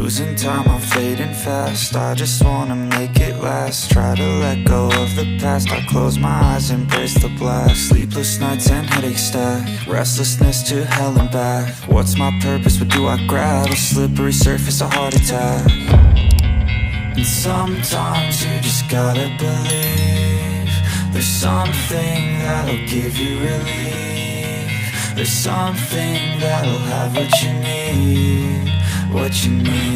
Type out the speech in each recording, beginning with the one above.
Losing time, I'm fading fast. I just wanna make it last. Try to let go of the past. I close my eyes, embrace the blast. Sleepless nights and headache stack. Restlessness to hell and back. What's my purpose? What do I grab? A slippery surface, a heart attack. And sometimes you just gotta believe there's something that'll give you relief. There's something that'll have what you need, what you need.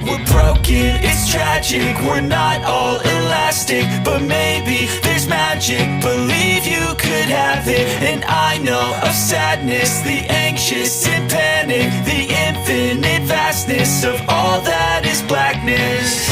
We're broken, it's tragic, we're not all elastic, but maybe there's magic. Believe you could have it. And I know of sadness, the anxious and panic, the infinite vastness of all that is blackness.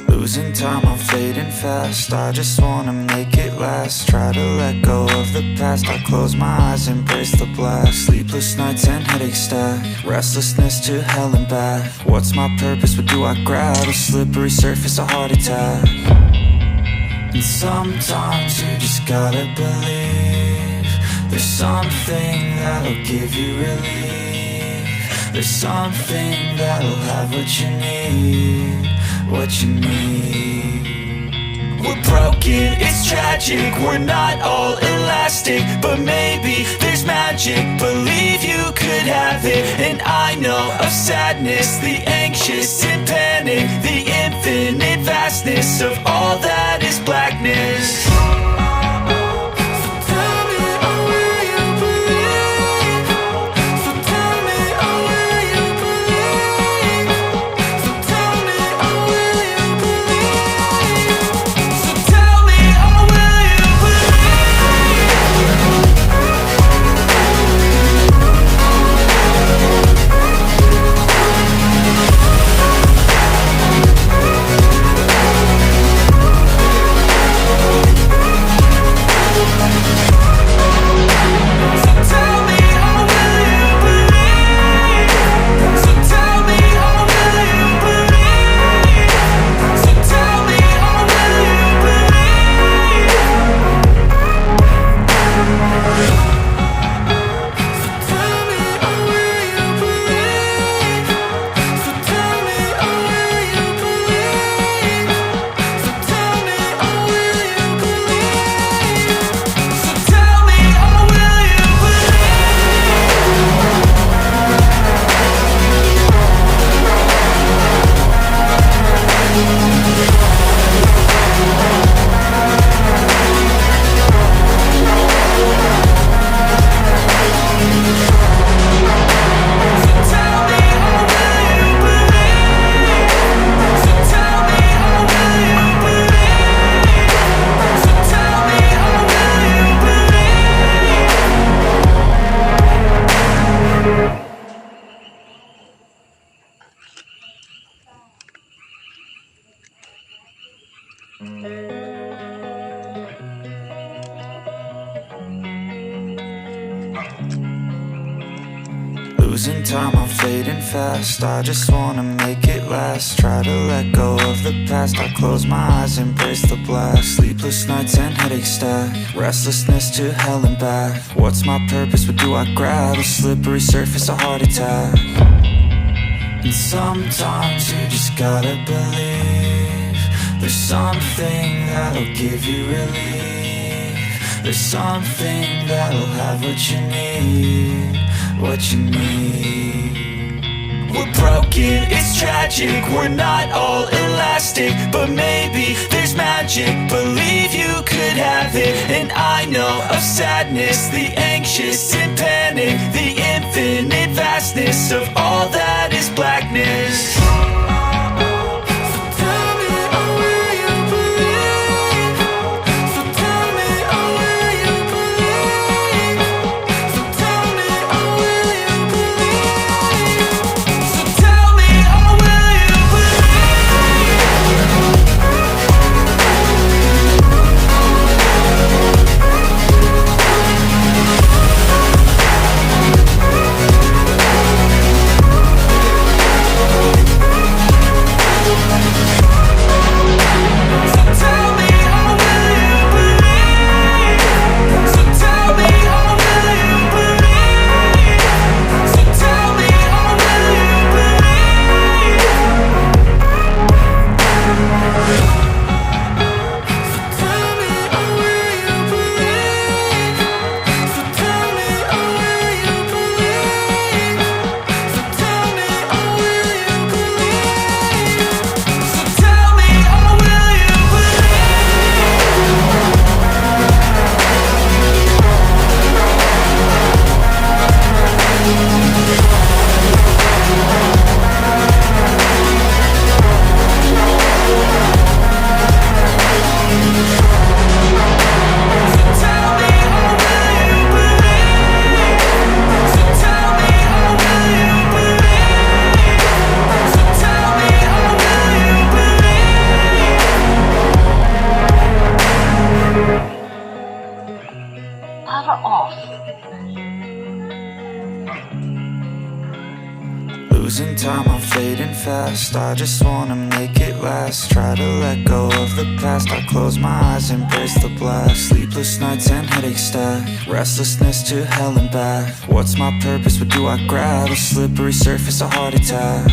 Losing time, I'm fading fast. I just wanna make it last. Try to let go of the past. I close my eyes, embrace the blast. Sleepless nights and headache stack. Restlessness to hell and back. What's my purpose? What do I grab? A slippery surface, a heart attack. And sometimes you just gotta believe there's something that'll give you relief. There's something that'll have what you need, what you need. We're broken, it's tragic, we're not all elastic, but maybe there's magic. Believe you could have it. And I know of sadness, the anxious and panic, the infinite vastness of all that is blackness. Losing time, I'm fading fast. I just wanna make it last. Try to let go of the past. I close my eyes, embrace the blast. Sleepless nights and headaches stack. Restlessness to hell and back. What's my purpose? What do I grab? A slippery surface, a heart attack. And sometimes you just gotta believe there's something that'll give you relief. There's something that'll have what you need, what you need. We're broken, it's tragic, we're not all elastic, but maybe there's magic. Believe you could have it, and I know of sadness, the anxious and panic, the infinite vastness of all that is blackness. Losing time, I'm fading fast. I just wanna make it last. Try to let go of the past. I close my eyes, embrace the blast. Sleepless nights and headaches stack. Restlessness to hell and back. What's my purpose? What do I grab? A slippery surface, a heart attack.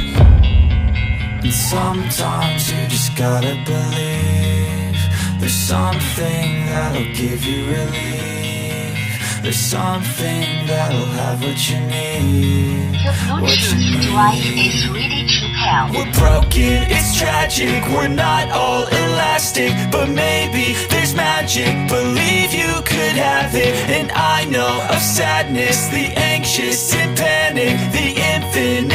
And sometimes you just gotta believe there's something that'll give you relief. There's something that'll have what you need, what you need. Is ready to help. We're broken, it's tragic, we're not all elastic, but maybe there's magic. Believe you could have it, and I know of sadness, the anxious and panic, the infinite